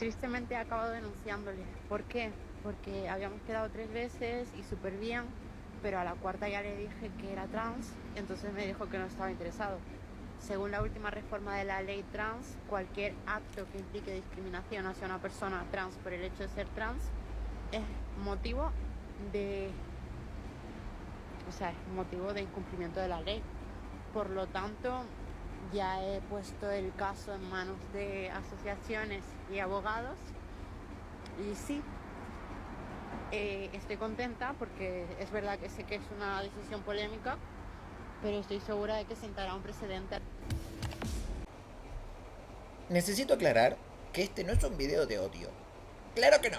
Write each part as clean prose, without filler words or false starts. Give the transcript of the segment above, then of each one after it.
Tristemente he acabado denunciándole. ¿Por qué? Porque habíamos quedado 3 veces y súper bien, pero a la cuarta ya le dije que era trans, entonces me dijo que no estaba interesado. Según la última reforma de la ley trans, cualquier acto que implique discriminación hacia una persona trans por el hecho de ser trans es motivo de, es motivo de incumplimiento de la ley. Por lo tanto, ya he puesto el caso en manos de asociaciones y abogados. Y sí, estoy contenta porque es verdad que sé que es una decisión polémica, pero estoy segura de que sentará un precedente. Necesito aclarar que este no es un video de odio. Claro que no.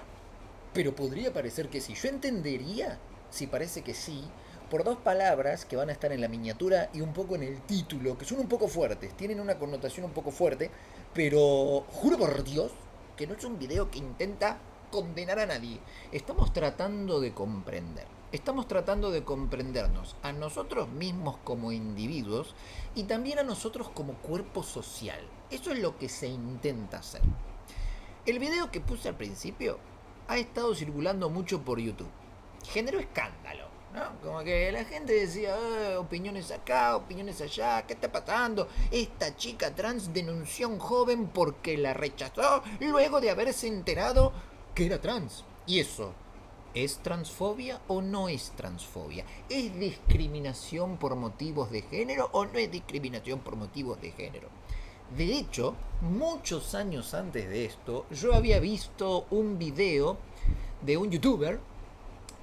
Pero podría parecer que sí. Yo entendería si parece que sí por dos palabras que van a estar en la miniatura y un poco en el título, que son un poco fuertes, tienen una connotación un poco fuerte, pero juro por Dios que no es un video que intenta condenar a nadie. Estamos tratando de comprender. Estamos tratando de comprendernos a nosotros mismos como individuos y también a nosotros como cuerpo social. Eso es lo que se intenta hacer. El video que puse al principio ha estado circulando mucho por YouTube. Generó escándalo, ¿no? Como que la gente decía, opiniones acá, opiniones allá, ¿qué está pasando? Esta chica trans denunció a un joven porque la rechazó luego de haberse enterado que era trans. Y eso, ¿es transfobia o no es transfobia? ¿Es discriminación por motivos de género o no es discriminación por motivos de género? De hecho, muchos años antes de esto, yo había visto un video de un youtuber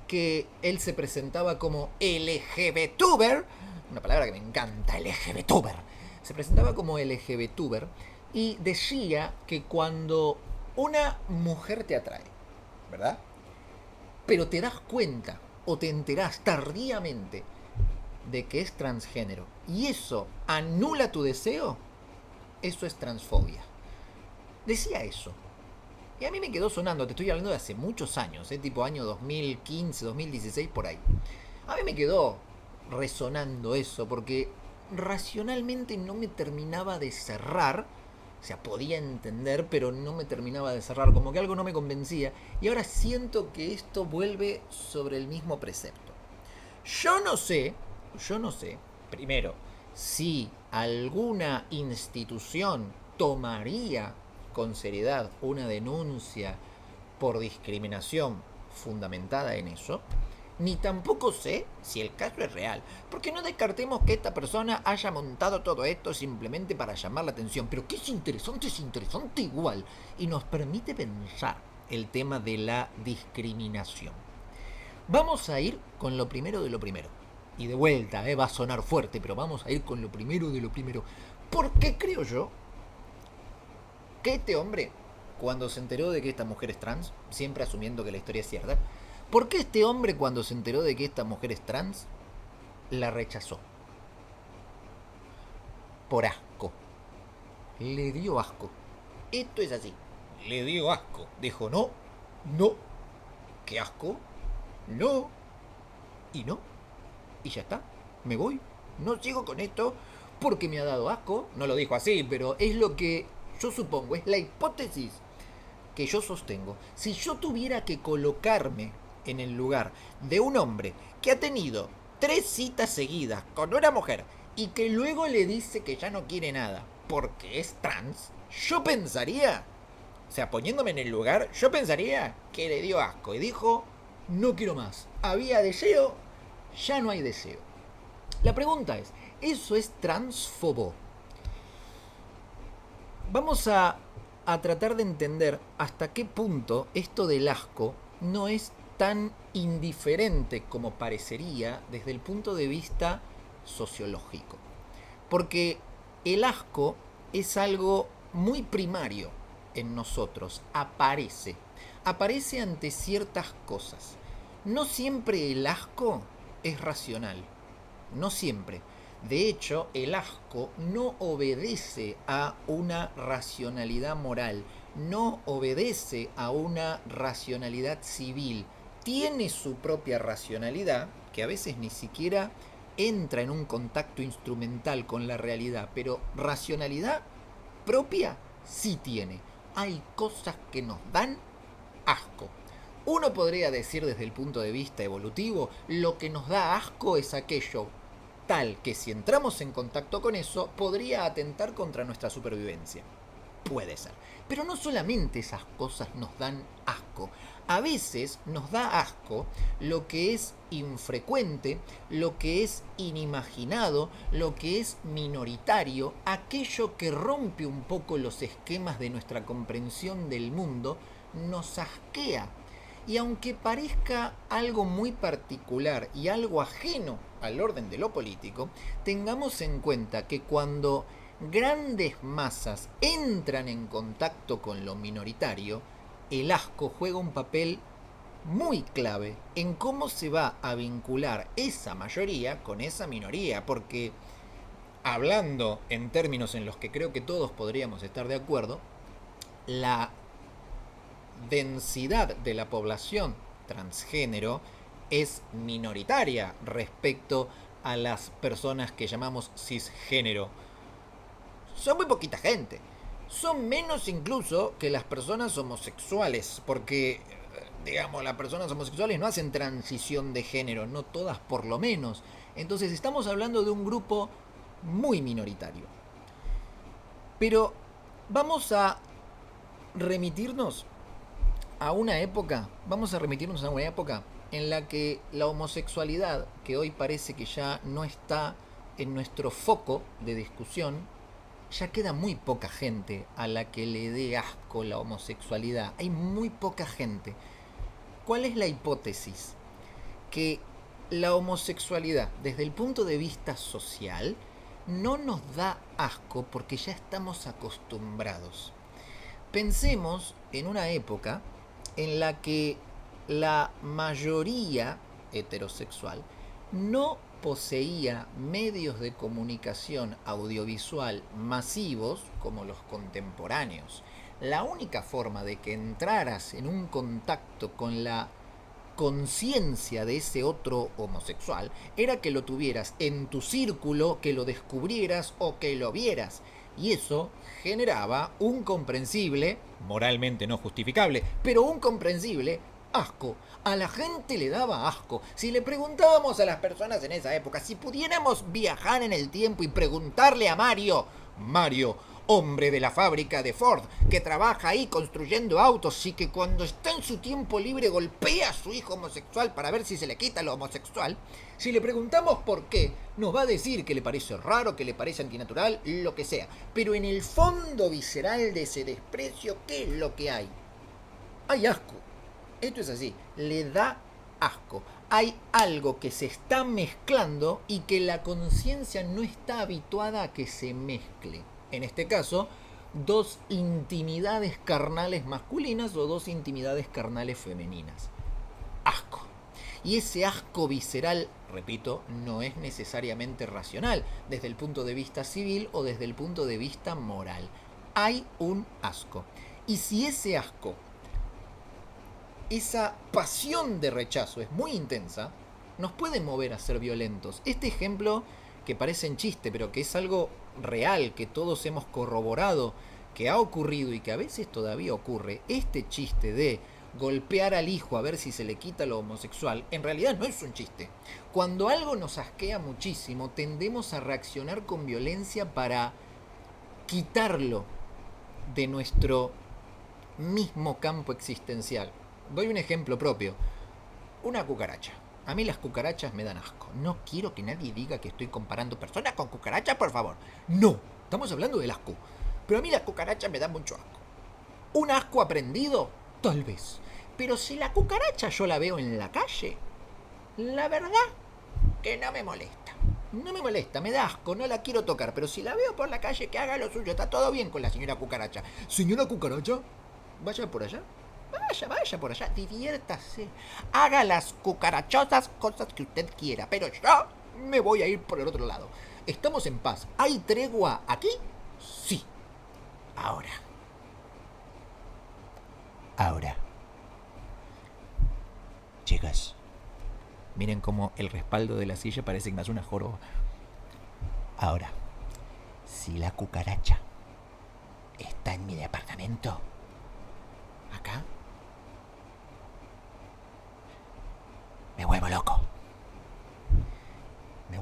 que él se presentaba como LGBTuber, una palabra que me encanta, LGBTuber. Se presentaba como LGBTuber y decía que cuando una mujer te atrae, ¿verdad? Pero te das cuenta o te enterás tardíamente de que es transgénero y eso anula tu deseo, eso es transfobia. Decía eso. Y a mí me quedó sonando, te estoy hablando de hace muchos años, tipo año 2015, 2016, por ahí. A mí me quedó resonando eso, porque racionalmente no me terminaba de cerrar. O sea, podía entender, pero no me terminaba de cerrar, como que algo no me convencía. Y ahora siento que esto vuelve sobre el mismo precepto. Yo no sé, primero, si alguna institución tomaría con seriedad una denuncia por discriminación fundamentada en eso, ni tampoco sé si el caso es real, porque no descartemos que esta persona haya montado todo esto simplemente para llamar la atención, pero que es interesante igual, y nos permite pensar el tema de la discriminación. Vamos a ir con lo primero de lo primero. Y de vuelta, va a sonar fuerte, pero vamos a ir con lo primero de lo primero. Porque creo yo que este hombre, cuando se enteró de que esta mujer es trans, siempre asumiendo que la historia es cierta, ¿por qué este hombre cuando se enteró de que esta mujer es trans, la rechazó? Por asco. Le dio asco. Esto es así. Le dio asco. Dijo, no, no, qué asco, no, y no. Y ya está, me voy. No sigo con esto porque me ha dado asco. No lo dijo así, pero es lo que yo supongo, es la hipótesis que yo sostengo. Si yo tuviera que colocarme en el lugar de un hombre que ha tenido 3 citas seguidas con una mujer y que luego le dice que ya no quiere nada porque es trans, yo pensaría, o sea, poniéndome en el lugar, yo pensaría que le dio asco y dijo, no quiero más. Había deseo, ya no hay deseo. La pregunta es, ¿eso es transfobo? Vamos a tratar de entender hasta qué punto esto del asco no es tan indiferente como parecería desde el punto de vista sociológico. Porque el asco es algo muy primario en nosotros, aparece. Aparece ante ciertas cosas. No siempre el asco es racional. No siempre. De hecho, el asco no obedece a una racionalidad moral, no obedece a una racionalidad civil. Tiene su propia racionalidad, que a veces ni siquiera entra en un contacto instrumental con la realidad, pero racionalidad propia sí tiene. hay cosas que nos dan asco. Uno podría decir desde el punto de vista evolutivo, lo que nos da asco es aquello tal que si entramos en contacto con eso, podría atentar contra nuestra supervivencia. Puede ser. Pero no solamente esas cosas nos dan asco. A veces nos da asco lo que es infrecuente, lo que es inimaginado, lo que es minoritario, aquello que rompe un poco los esquemas de nuestra comprensión del mundo, nos asquea. Y aunque parezca algo muy particular y algo ajeno al orden de lo político, tengamos en cuenta que cuando grandes masas entran en contacto con lo minoritario, el asco juega un papel muy clave en cómo se va a vincular esa mayoría con esa minoría, porque hablando en términos en los que creo que todos podríamos estar de acuerdo, la densidad de la población transgénero es minoritaria respecto a las personas que llamamos cisgénero. Son muy poquita gente. Son menos incluso que las personas homosexuales, porque, digamos, las personas homosexuales no hacen transición de género, no todas por lo menos. Entonces estamos hablando de un grupo muy minoritario. Pero vamos a remitirnos a una época, en la que la homosexualidad, que hoy parece que ya no está en nuestro foco de discusión, ya queda muy poca gente a la que le dé asco la homosexualidad. Hay muy poca gente. ¿Cuál es la hipótesis? Que la homosexualidad, desde el punto de vista social, no nos da asco porque ya estamos acostumbrados. Pensemos en una época en la que la mayoría heterosexual no poseía medios de comunicación audiovisual masivos como los contemporáneos. La única forma de que entraras en un contacto con la conciencia de ese otro homosexual era que lo tuvieras en tu círculo, que lo descubrieras o que lo vieras. Y eso generaba un comprensible, moralmente no justificable, pero un comprensible asco. A la gente le daba asco. Si le preguntábamos a las personas en esa época, si pudiéramos viajar en el tiempo y preguntarle a Mario, hombre de la fábrica de Ford, que trabaja ahí construyendo autos y que cuando está en su tiempo libre golpea a su hijo homosexual para ver si se le quita lo homosexual, si le preguntamos por qué, nos va a decir que le parece raro, que le parece antinatural, lo que sea. Pero en el fondo visceral de ese desprecio, ¿qué es lo que hay? Hay asco. Esto es así, le da asco. Hay algo que se está mezclando y que la conciencia no está habituada a que se mezcle. En este caso, dos intimidades carnales masculinas o dos intimidades carnales femeninas. Asco. Y ese asco visceral, repito, no es necesariamente racional, desde el punto de vista civil o desde el punto de vista moral. Hay un asco. Y si ese asco, esa pasión de rechazo es muy intensa, nos puede mover a ser violentos. Este ejemplo, que parece en chiste, pero que es algo real, que todos hemos corroborado, que ha ocurrido y que a veces todavía ocurre, este chiste de golpear al hijo a ver si se le quita lo homosexual, en realidad no es un chiste. Cuando algo nos asquea muchísimo, tendemos a reaccionar con violencia para quitarlo de nuestro mismo campo existencial. Doy un ejemplo propio. Una cucaracha. A mí las cucarachas me dan asco. No quiero que nadie diga que estoy comparando personas con cucarachas, por favor. No, estamos hablando del asco. Pero a mí las cucarachas me dan mucho asco. ¿Un asco aprendido? Tal vez. Pero si la cucaracha yo la veo en la calle, la verdad que no me molesta. No me molesta, me da asco, no la quiero tocar. Pero si la veo por la calle, que haga lo suyo. Está todo bien con la señora cucaracha. Señora cucaracha, vaya por allá. Vaya por allá, diviértase. Haga las cucarachosas cosas que usted quiera. Pero yo me voy a ir por el otro lado. ¿Estamos en paz? ¿Hay tregua aquí? Sí. Ahora. Chicas, miren cómo el respaldo de la silla parece más una joroba. Ahora, si la cucaracha está en mi departamento,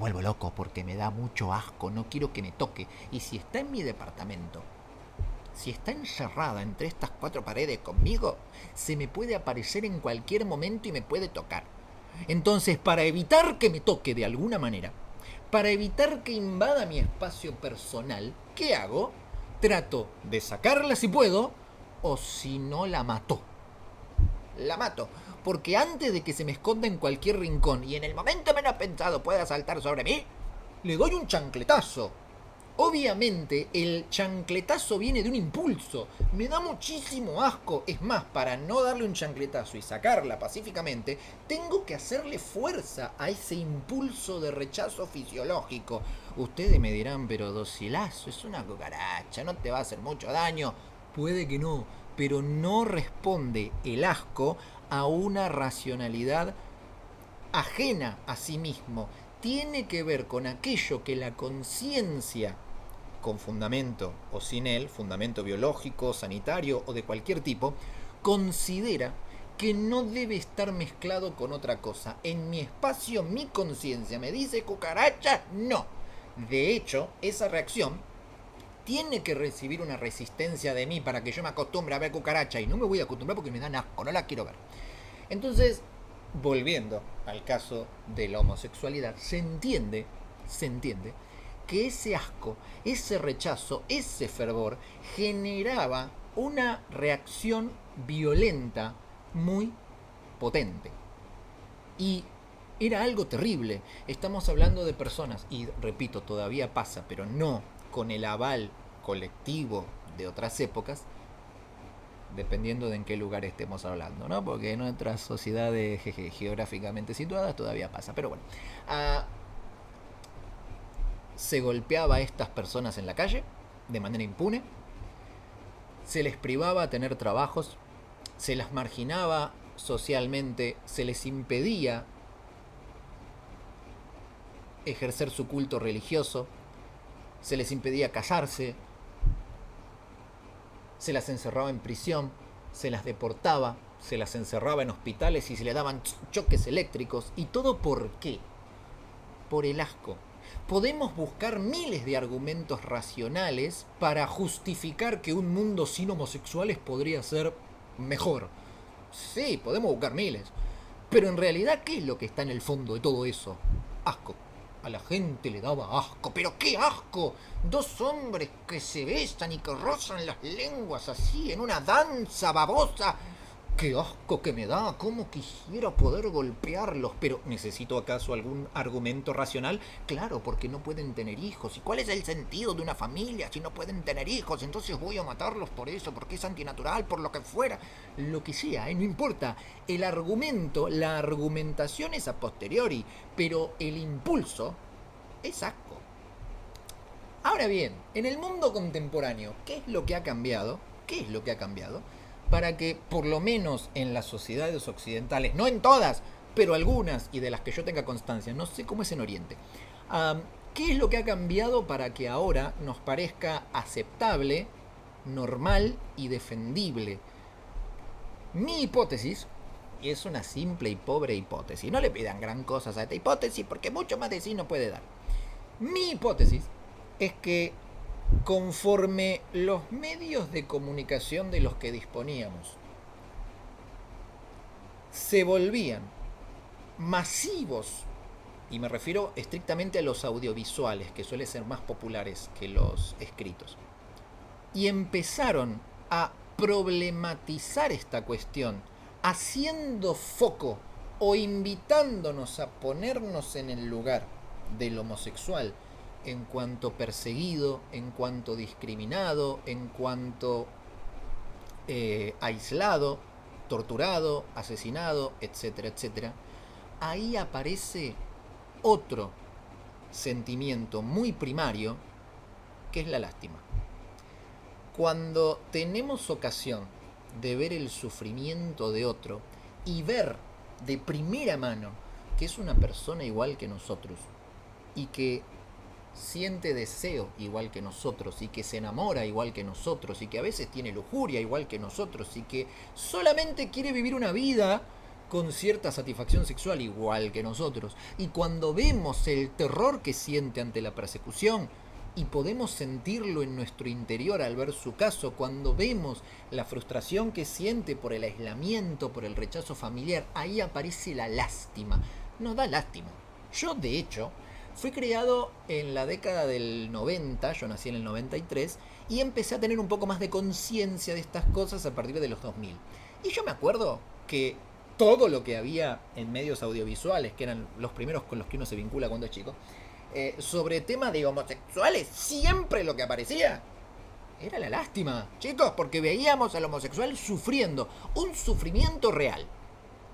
vuelvo loco porque me da mucho asco, no quiero que me toque. Y si está en mi departamento, si está encerrada entre estas 4 paredes conmigo, se me puede aparecer en cualquier momento y me puede tocar. Entonces, para evitar que me toque de alguna manera, para evitar que invada mi espacio personal, ¿qué hago? Trato de sacarla si puedo, o si no la mato. La mato, porque antes de que se me esconda en cualquier rincón y en el momento menos pensado pueda saltar sobre mí, le doy un chancletazo. Obviamente el chancletazo viene de un impulso, me da muchísimo asco. Es más, para no darle un chancletazo y sacarla pacíficamente, tengo que hacerle fuerza a ese impulso de rechazo fisiológico. Ustedes me dirán, pero docilazo, es una cucaracha, no te va a hacer mucho daño. Puede que no, pero no responde el asco a una racionalidad ajena a sí mismo. Tiene que ver con aquello que la conciencia, con fundamento o sin él, fundamento biológico, sanitario o de cualquier tipo, considera que no debe estar mezclado con otra cosa. En mi espacio, mi conciencia me dice cucaracha, no. De hecho, esa reacción tiene que recibir una resistencia de mí para que yo me acostumbre a ver cucaracha, y no me voy a acostumbrar porque me dan asco, no la quiero ver. Entonces, volviendo al caso de la homosexualidad, se entiende que ese asco, ese rechazo, ese fervor generaba una reacción violenta muy potente. Y era algo terrible. Estamos hablando de personas, y repito, todavía pasa, pero no con el aval colectivo de otras épocas, dependiendo de en qué lugar estemos hablando, ¿no? Porque en otras sociedades geográficamente situadas todavía pasa. Pero bueno, se golpeaba a estas personas en la calle de manera impune, se les privaba de tener trabajos, se las marginaba socialmente, se les impedía ejercer su culto religioso, se les impedía casarse, se las encerraba en prisión, se las deportaba, se las encerraba en hospitales y se le daban choques eléctricos. ¿Y todo por qué? Por el asco. Podemos buscar miles de argumentos racionales para justificar que un mundo sin homosexuales podría ser mejor. Sí, podemos buscar miles. Pero en realidad, ¿qué es lo que está en el fondo de todo eso? Asco. A la gente le daba asco. ¡Pero qué asco! 2 hombres que se besan y que rozan las lenguas así en una danza babosa. ¡Qué asco que me da! ¿Cómo quisiera poder golpearlos? Pero ¿necesito acaso algún argumento racional? Claro, porque no pueden tener hijos. ¿Y cuál es el sentido de una familia si no pueden tener hijos? Entonces voy a matarlos por eso, porque es antinatural, por lo que fuera. Lo que sea, no importa. El argumento, la argumentación es a posteriori, pero el impulso es asco. Ahora bien, en el mundo contemporáneo, ¿qué es lo que ha cambiado? ¿Qué es lo que ha cambiado? Para que, por lo menos en las sociedades occidentales, no en todas, pero algunas, y de las que yo tenga constancia, no sé cómo es en Oriente, ¿qué es lo que ha cambiado para que ahora nos parezca aceptable, normal y defendible? Mi hipótesis, y es una simple y pobre hipótesis, no le pidan gran cosa a esta hipótesis porque mucho más de sí no puede dar. Mi hipótesis es que conforme los medios de comunicación de los que disponíamos se volvían masivos, y me refiero estrictamente a los audiovisuales, que suelen ser más populares que los escritos, y empezaron a problematizar esta cuestión, haciendo foco o invitándonos a ponernos en el lugar del homosexual en cuanto perseguido, en cuanto discriminado, en cuanto aislado, torturado, asesinado, etcétera, etcétera, ahí aparece otro sentimiento muy primario, que es la lástima. Cuando tenemos ocasión de ver el sufrimiento de otro y ver de primera mano que es una persona igual que nosotros y que siente deseo igual que nosotros y que se enamora igual que nosotros y que a veces tiene lujuria igual que nosotros y que solamente quiere vivir una vida con cierta satisfacción sexual igual que nosotros. Y cuando vemos el terror que siente ante la persecución, y podemos sentirlo en nuestro interior al ver su caso, cuando vemos la frustración que siente por el aislamiento, por el rechazo familiar, ahí aparece la lástima. Nos da lástima. Yo, de hecho, fui criado en la década del 90, yo nací en el 93, y empecé a tener un poco más de conciencia de estas cosas a partir de los 2000. Y yo me acuerdo que todo lo que había en medios audiovisuales, que eran los primeros con los que uno se vincula cuando es chico, sobre temas de homosexuales, siempre lo que aparecía era la lástima, chicos, porque veíamos al homosexual sufriendo, un sufrimiento real,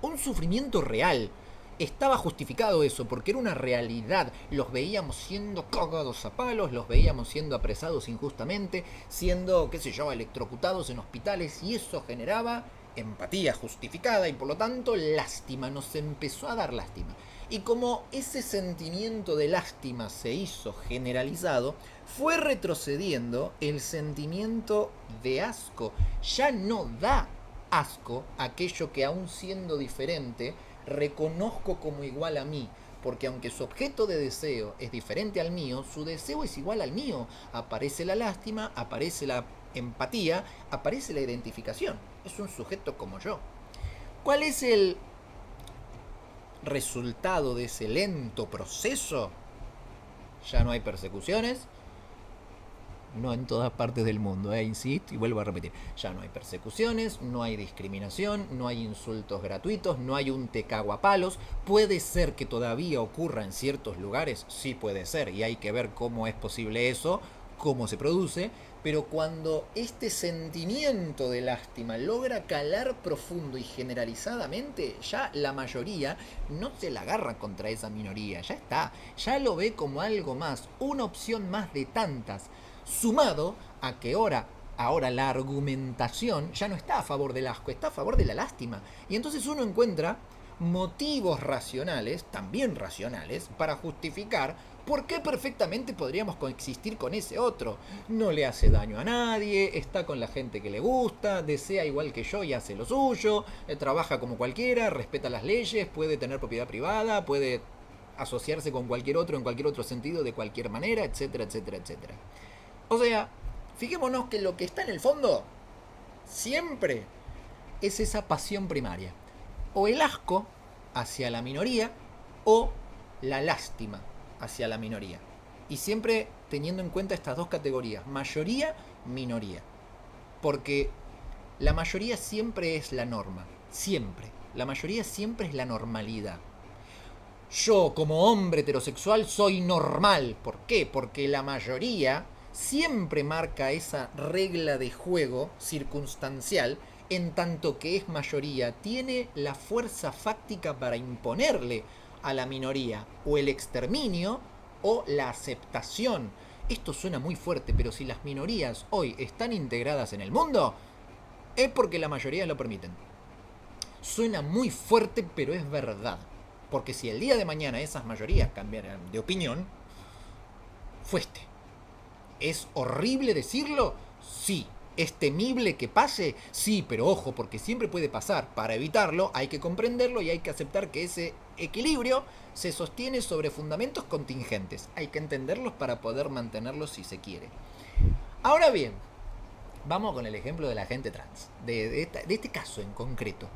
un sufrimiento real. Estaba justificado eso, porque era una realidad. Los veíamos siendo cagados a palos, los veíamos siendo apresados injustamente, siendo, qué sé yo, electrocutados en hospitales, y eso generaba empatía justificada y por lo tanto lástima, nos empezó a dar lástima. Y como ese sentimiento de lástima se hizo generalizado, fue retrocediendo el sentimiento de asco. Ya no da asco aquello que, aún siendo diferente, reconozco como igual a mí, porque aunque su objeto de deseo es diferente al mío, su deseo es igual al mío. Aparece la lástima, aparece la empatía, aparece la identificación. Es un sujeto como yo. ¿Cuál es el resultado de ese lento proceso? Ya no hay persecuciones. No en todas partes del mundo, insisto y vuelvo a repetir. Ya no hay persecuciones, no hay discriminación, no hay insultos gratuitos, no hay un te cago a palos. ¿Puede ser que todavía ocurra en ciertos lugares? Sí puede ser, y hay que ver cómo es posible eso, cómo se produce. Pero cuando este sentimiento de lástima logra calar profundo y generalizadamente, ya la mayoría no se la agarra contra esa minoría, ya está, ya lo ve como algo más, una opción más de tantas. Sumado a que ahora la argumentación ya no está a favor del asco, está a favor de la lástima. Y entonces uno encuentra motivos racionales, también racionales, para justificar por qué perfectamente podríamos coexistir con ese otro. No le hace daño a nadie, está con la gente que le gusta, desea igual que yo y hace lo suyo, trabaja como cualquiera, respeta las leyes, puede tener propiedad privada, puede asociarse con cualquier otro en cualquier otro sentido, de cualquier manera, etcétera, etcétera, etcétera. O sea, fijémonos que lo que está en el fondo siempre es esa pasión primaria. O el asco hacia la minoría o la lástima hacia la minoría. Y siempre teniendo en cuenta estas dos categorías, mayoría, minoría. Porque la mayoría siempre es la norma, siempre. La mayoría siempre es la normalidad. Yo, como hombre heterosexual, soy normal. ¿Por qué? Porque la mayoría siempre marca esa regla de juego circunstancial, en tanto que es mayoría, tiene la fuerza fáctica para imponerle a la minoría o el exterminio o la aceptación. Esto suena muy fuerte, pero si las minorías hoy están integradas en el mundo, es porque la mayoría lo permiten. Suena muy fuerte, pero es verdad. Porque si el día de mañana esas mayorías cambiaran de opinión, fuiste. ¿Es horrible decirlo? Sí. ¿Es temible que pase? Sí, pero ojo, porque siempre puede pasar. Para evitarlo hay que comprenderlo y hay que aceptar que ese equilibrio se sostiene sobre fundamentos contingentes. Hay que entenderlos para poder mantenerlos si se quiere. Ahora bien, vamos con el ejemplo de la gente trans, de este caso en concreto.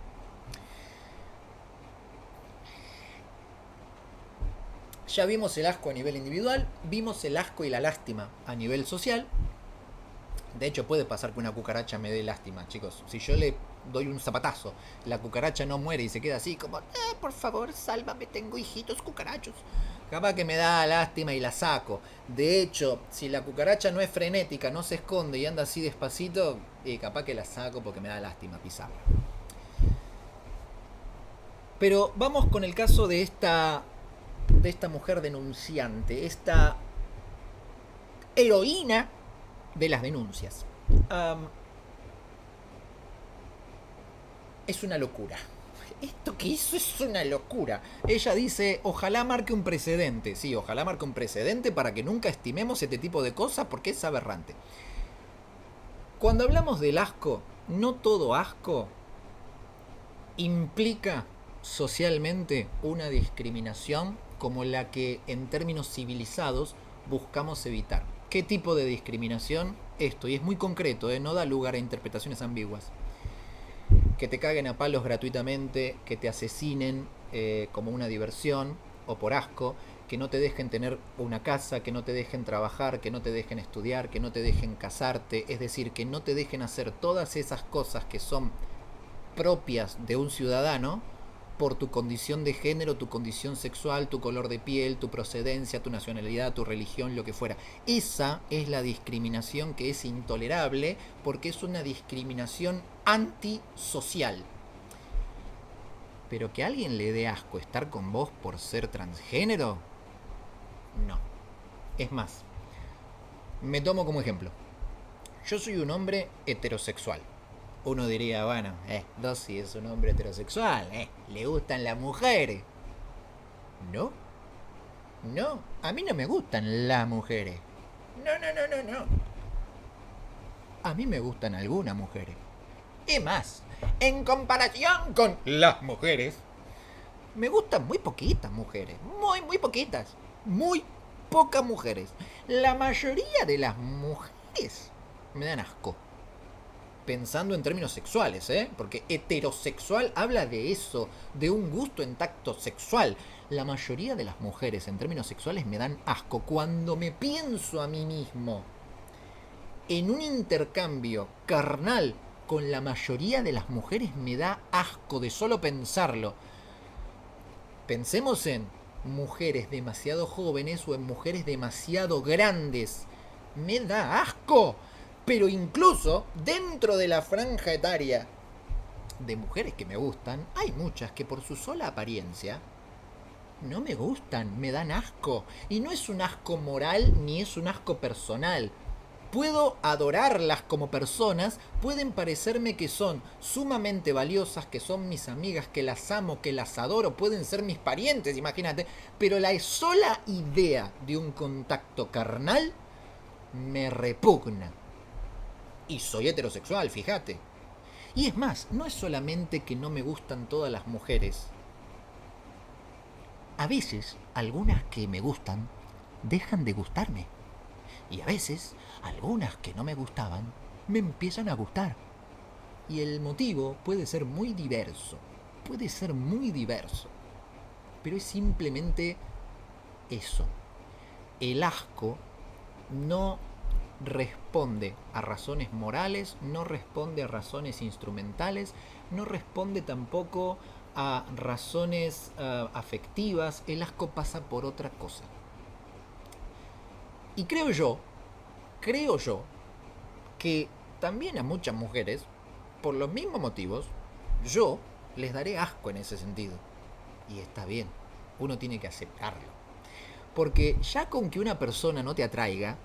Ya vimos el asco a nivel individual, vimos el asco y la lástima a nivel social. De hecho, puede pasar que una cucaracha me dé lástima, chicos. Si yo le doy un zapatazo, la cucaracha no muere y se queda así como, por favor, sálvame, tengo hijitos cucarachos. Capaz que me da lástima y la saco. De hecho, si la cucaracha no es frenética, no se esconde y anda así despacito, capaz que la saco porque me da lástima pisarla. Pero vamos con el caso de esta mujer denunciante, esta heroína de las denuncias. Es una locura. Esto que hizo es una locura. Ella dice, ojalá marque un precedente. Sí, ojalá marque un precedente para que nunca estimemos este tipo de cosas porque es aberrante. Cuando hablamos del asco, no todo asco implica socialmente una discriminación como la que en términos civilizados buscamos evitar. ¿Qué tipo de discriminación? Esto, y es muy concreto, no da lugar a interpretaciones ambiguas. Que te caguen a palos gratuitamente, que te asesinen como una diversión o por asco, que no te dejen tener una casa, que no te dejen trabajar, que no te dejen estudiar, que no te dejen casarte, es decir, que no te dejen hacer todas esas cosas que son propias de un ciudadano por tu condición de género, tu condición sexual, tu color de piel, tu procedencia, tu nacionalidad, tu religión, lo que fuera. Esa es la discriminación que es intolerable porque es una discriminación antisocial. Pero que a alguien le dé asco estar con vos por ser transgénero, no. Es más, me tomo como ejemplo. Yo soy un hombre heterosexual. Uno diría, bueno, Dossi es un hombre heterosexual, le gustan las mujeres. No, no, a mí no me gustan las mujeres. No. A mí me gustan algunas mujeres. Y más, en comparación con las mujeres, me gustan muy poquitas mujeres. Muy poquitas. Muy pocas mujeres. La mayoría de las mujeres me dan asco. Pensando en términos sexuales, porque heterosexual habla de eso, de un gusto en tacto sexual. La mayoría de las mujeres en términos sexuales me dan asco. Cuando me pienso a mí mismo en un intercambio carnal con la mayoría de las mujeres, me da asco de solo pensarlo. Pensemos en mujeres demasiado jóvenes o en mujeres demasiado grandes. Me da asco. Pero incluso dentro de la franja etaria de mujeres que me gustan, hay muchas que por su sola apariencia no me gustan, me dan asco. Y no es un asco moral ni es un asco personal. Puedo adorarlas como personas, pueden parecerme que son sumamente valiosas, que son mis amigas, que las amo, que las adoro, pueden ser mis parientes, imagínate, pero la sola idea de un contacto carnal me repugna. Y soy heterosexual, fíjate. Y es más, no es solamente que no me gustan todas las mujeres. A veces, algunas que me gustan dejan de gustarme. Y a veces, algunas que no me gustaban me empiezan a gustar. Y el motivo puede ser muy diverso. Pero es simplemente eso. El asco no responde a razones morales, no responde a razones instrumentales, no responde tampoco a razones afectivas. El asco pasa por otra cosa. Y creo yo que también a muchas mujeres, por los mismos motivos, yo les daré asco en ese sentido. Y está bien, uno tiene que aceptarlo. Porque ya con que una persona no te atraiga,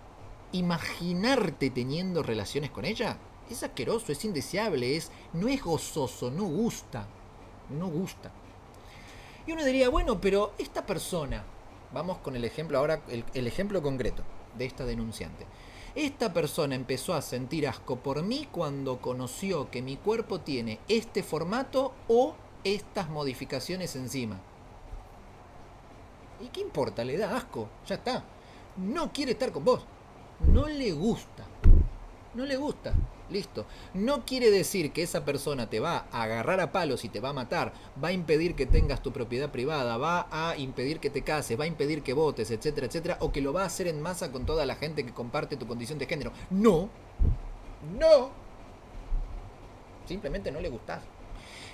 imaginarte teniendo relaciones con ella es asqueroso, es indeseable, no es gozoso, no gusta. Y uno diría, bueno, pero esta persona, vamos con el ejemplo ahora, el ejemplo concreto de esta denunciante. Esta persona empezó a sentir asco por mí cuando conoció que mi cuerpo tiene este formato o estas modificaciones encima. ¿Y qué importa? Le da asco, ya está. No quiere estar con vos. No le gusta, listo. No quiere decir que esa persona te va a agarrar a palos y te va a matar, va a impedir que tengas tu propiedad privada, va a impedir que te cases, va a impedir que votes, etcétera, etcétera, o que lo va a hacer en masa con toda la gente que comparte tu condición de género. No. Simplemente no le gustás.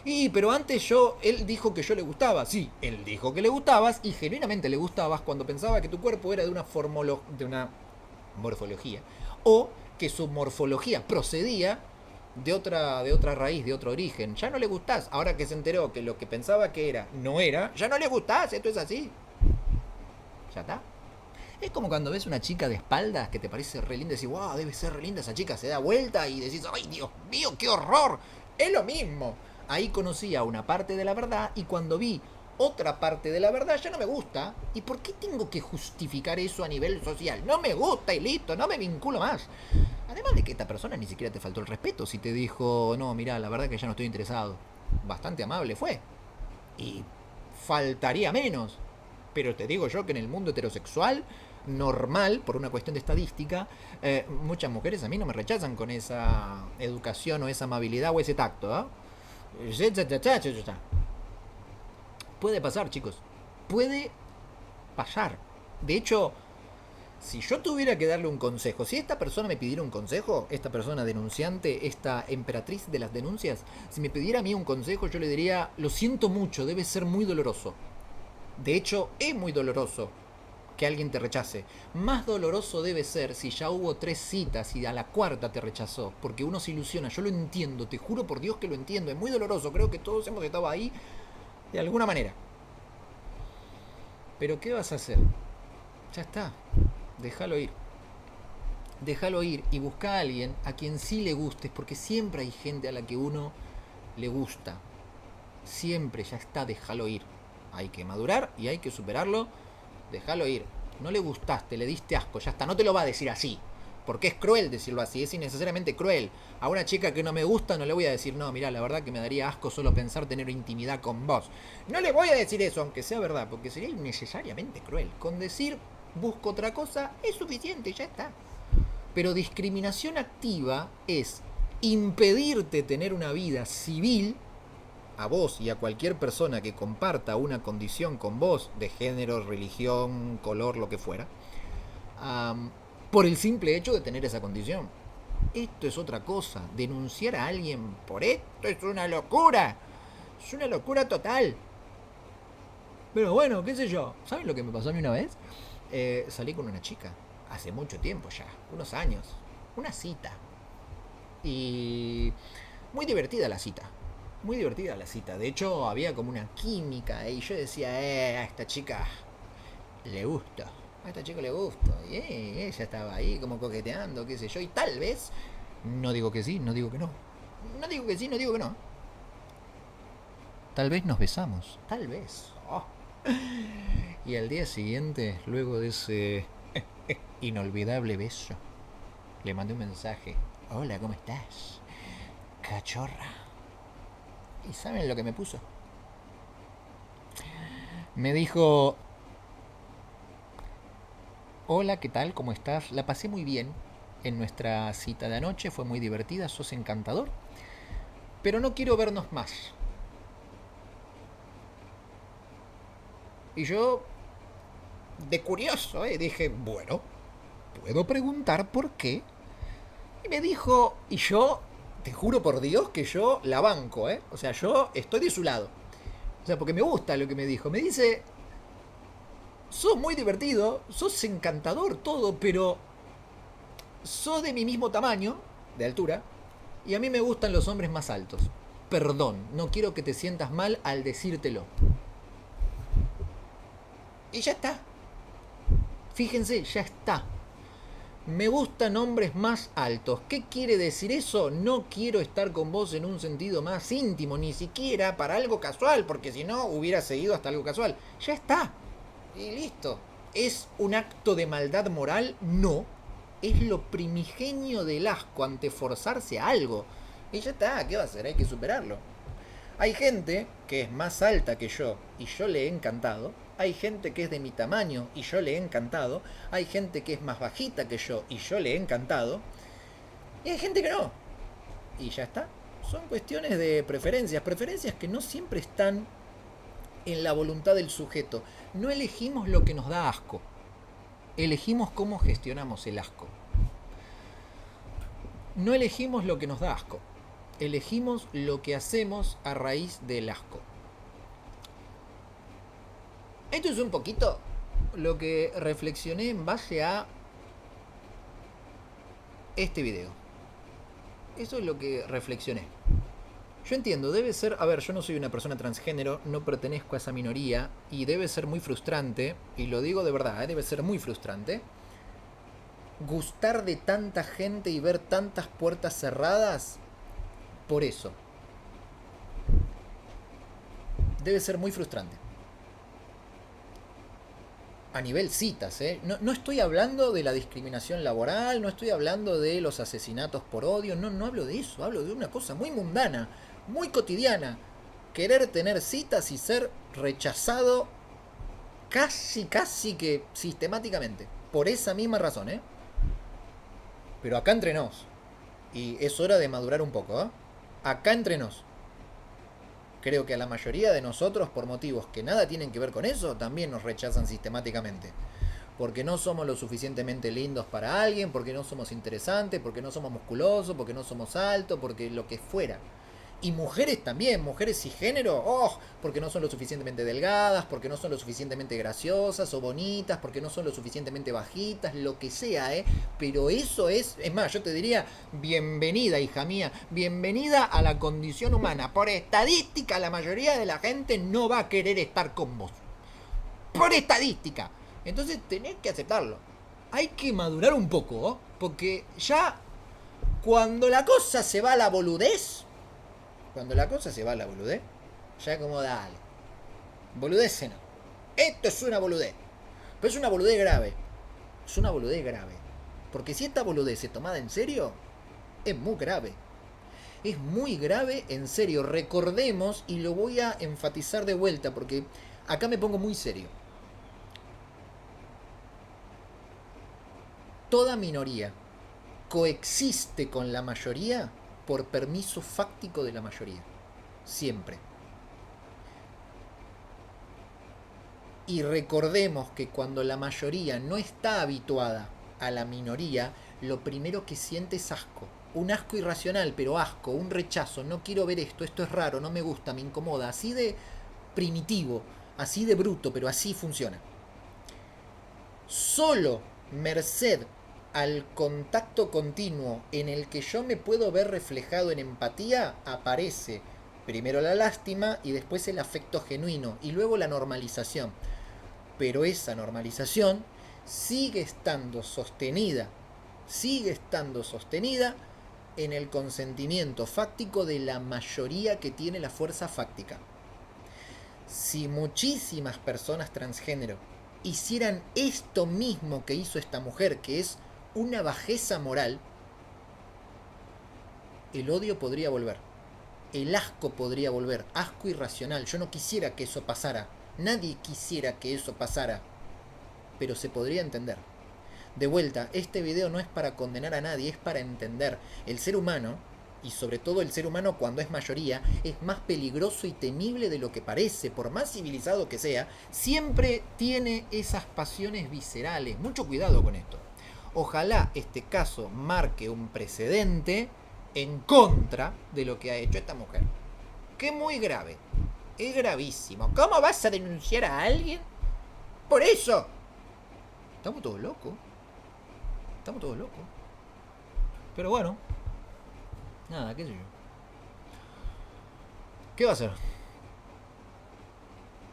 Pero antes él dijo que yo le gustaba. Sí, él dijo que le gustabas y genuinamente le gustabas cuando pensaba que tu cuerpo era de una morfología, o que su morfología procedía de otra raíz, de otro origen. Ya no le gustás. Ahora que se enteró que lo que pensaba que era, no era, ya no le gustás. Esto es así. Ya está. Es como cuando ves una chica de espaldas que te parece re linda y decís, wow, debe ser re linda esa chica. Se da vuelta y decís, ay, Dios mío, qué horror. Es lo mismo. Ahí conocía una parte de la verdad y cuando vi otra parte de la verdad ya no me gusta. ¿Y por qué tengo que justificar eso a nivel social? No me gusta y listo, no me vinculo más. Además de que esta persona ni siquiera te faltó el respeto si te dijo, no, mirá, la verdad que ya no estoy interesado. Bastante amable fue. Y faltaría menos. Pero te digo yo que en el mundo heterosexual normal, por una cuestión de estadística, muchas mujeres a mí no me rechazan con esa educación o esa amabilidad o ese tacto. Puede pasar, chicos. Puede pasar. De hecho, si yo tuviera que darle un consejo, si esta persona me pidiera un consejo, esta persona denunciante, esta emperatriz de las denuncias, si me pidiera a mí un consejo, yo le diría, lo siento mucho, debe ser muy doloroso. De hecho, es muy doloroso que alguien te rechace. Más doloroso debe ser si ya hubo 3 citas y a la cuarta te rechazó, porque uno se ilusiona. Yo lo entiendo, te juro por Dios que lo entiendo. Es muy doloroso, creo que todos hemos estado ahí de alguna manera. Pero ¿qué vas a hacer? Ya está, déjalo ir. Déjalo ir y busca a alguien a quien sí le gustes, porque siempre hay gente a la que uno le gusta. Siempre, ya está, déjalo ir. Hay que madurar y hay que superarlo. Déjalo ir. No le gustaste, le diste asco, ya está. No te lo va a decir así, porque es cruel decirlo así, es innecesariamente cruel. A una chica que no me gusta no le voy a decir, no, mira, la verdad que me daría asco solo pensar tener intimidad con vos. No le voy a decir eso, aunque sea verdad, porque sería innecesariamente cruel. Con decir, busco otra cosa, es suficiente, ya está. Pero discriminación activa es impedirte tener una vida civil a vos y a cualquier persona que comparta una condición con vos, de género, religión, color, lo que fuera, por el simple hecho de tener esa condición. Esto es otra cosa. Denunciar a alguien por esto es una locura. Es una locura total. Pero bueno, qué sé yo. ¿Saben lo que me pasó a mí una vez? Salí con una chica. Hace mucho tiempo ya. Unos años. Una cita. Y muy divertida la cita. Muy divertida la cita. De hecho, había como una química. Y yo decía, a esta chica le gusto. A esta chica le gusto. Y ella estaba ahí como coqueteando, qué sé yo. Y tal vez, no digo que sí, no digo que no. No digo que sí, no digo que no. Tal vez nos besamos. Tal vez. Oh. Y al día siguiente, luego de ese inolvidable beso, le mandé un mensaje. Hola, ¿cómo estás? Cachorra. ¿Y saben lo que me puso? Me dijo, hola, ¿qué tal? ¿Cómo estás? La pasé muy bien en nuestra cita de anoche, fue muy divertida, sos encantador, pero no quiero vernos más. Y yo, de curioso, dije, bueno, puedo preguntar por qué. Y me dijo, y yo, te juro por Dios que yo la banco, o sea, yo estoy de su lado. O sea, porque me gusta lo que me dijo. Me dice, sos muy divertido, sos encantador, todo, pero sos de mi mismo tamaño, de altura, y a mí me gustan los hombres más altos. Perdón, no quiero que te sientas mal al decírtelo. Y ya está. Fíjense, ya está. Me gustan hombres más altos. ¿Qué quiere decir eso? No quiero estar con vos en un sentido más íntimo, ni siquiera para algo casual, porque si no hubiera seguido hasta algo casual. Ya está. Y listo. ¿Es un acto de maldad moral? No. Es lo primigenio del asco ante forzarse a algo. Y ya está, ¿qué va a hacer? Hay que superarlo. Hay gente que es más alta que yo y yo le he encantado. Hay gente que es de mi tamaño y yo le he encantado. Hay gente que es más bajita que yo y yo le he encantado. Y hay gente que no. Y ya está. Son cuestiones de preferencias. Preferencias que no siempre están en la voluntad del sujeto. No elegimos lo que nos da asco. Elegimos cómo gestionamos el asco. No elegimos lo que nos da asco. Elegimos lo que hacemos a raíz del asco. Esto es un poquito lo que reflexioné en base a este video. Eso es lo que reflexioné. Yo entiendo, debe ser, a ver, yo no soy una persona transgénero, no pertenezco a esa minoría y debe ser muy frustrante, y lo digo de verdad, debe ser muy frustrante, gustar de tanta gente y ver tantas puertas cerradas por eso. Debe ser muy frustrante. A nivel citas, no estoy hablando de la discriminación laboral, no estoy hablando de los asesinatos por odio, no hablo de eso, hablo de una cosa muy mundana, muy cotidiana, querer tener citas y ser rechazado casi que sistemáticamente. Por esa misma razón, ¿eh? Pero acá entre nos. Y es hora de madurar un poco, ¿eh? Acá entre nos. Creo que a la mayoría de nosotros, por motivos que nada tienen que ver con eso, también nos rechazan sistemáticamente. Porque no somos lo suficientemente lindos para alguien, porque no somos interesantes, porque no somos musculosos, porque no somos altos, porque lo que fuera. Y mujeres también, mujeres cisgénero, porque no son lo suficientemente delgadas, porque no son lo suficientemente graciosas o bonitas, porque no son lo suficientemente bajitas, lo que sea, ¿eh? Pero eso es más, yo te diría, bienvenida, hija mía, bienvenida a la condición humana. Por estadística, la mayoría de la gente no va a querer estar con vos. Por estadística. Entonces tenés que aceptarlo. Hay que madurar un poco, ¿eh? Porque ya cuando la cosa se va a la boludez, ya como dale. Boludez no. Esto es una boludez. Pero es una boludez grave. Porque si esta boludez es tomada en serio, es muy grave. Es muy grave, en serio. Recordemos, y lo voy a enfatizar de vuelta, porque acá me pongo muy serio. Toda minoría coexiste con la mayoría por permiso fáctico de la mayoría. Siempre. Y recordemos que cuando la mayoría no está habituada a la minoría, lo primero que siente es asco. Un asco irracional, pero asco, un rechazo. No quiero ver esto, esto es raro, no me gusta, me incomoda. Así de primitivo, así de bruto, pero así funciona. Solo merced al contacto continuo en el que yo me puedo ver reflejado en empatía, aparece primero la lástima y después el afecto genuino y luego la normalización. Pero esa normalización sigue estando sostenida en el consentimiento fáctico de la mayoría que tiene la fuerza fáctica. Si muchísimas personas transgénero hicieran esto mismo que hizo esta mujer, que es una bajeza moral, el odio podría volver. El asco podría volver. Asco irracional. Yo no quisiera que eso pasara. Nadie quisiera que eso pasara. Pero se podría entender. De vuelta, este video no es para condenar a nadie, es para entender. El ser humano, y sobre todo el ser humano cuando es mayoría, es más peligroso y temible de lo que parece. Por más civilizado que sea, siempre tiene esas pasiones viscerales. Mucho cuidado con esto. Ojalá este caso marque un precedente en contra de lo que ha hecho esta mujer. Que es muy grave. Es gravísimo. ¿Cómo vas a denunciar a alguien por eso? Estamos todos locos. Pero bueno. Nada, qué sé yo. ¿Qué va a hacer?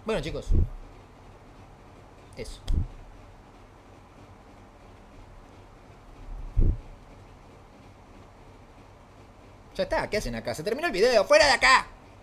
Bueno, chicos. Eso. Ya está, ¿qué hacen acá? Se terminó el video, ¡fuera de acá!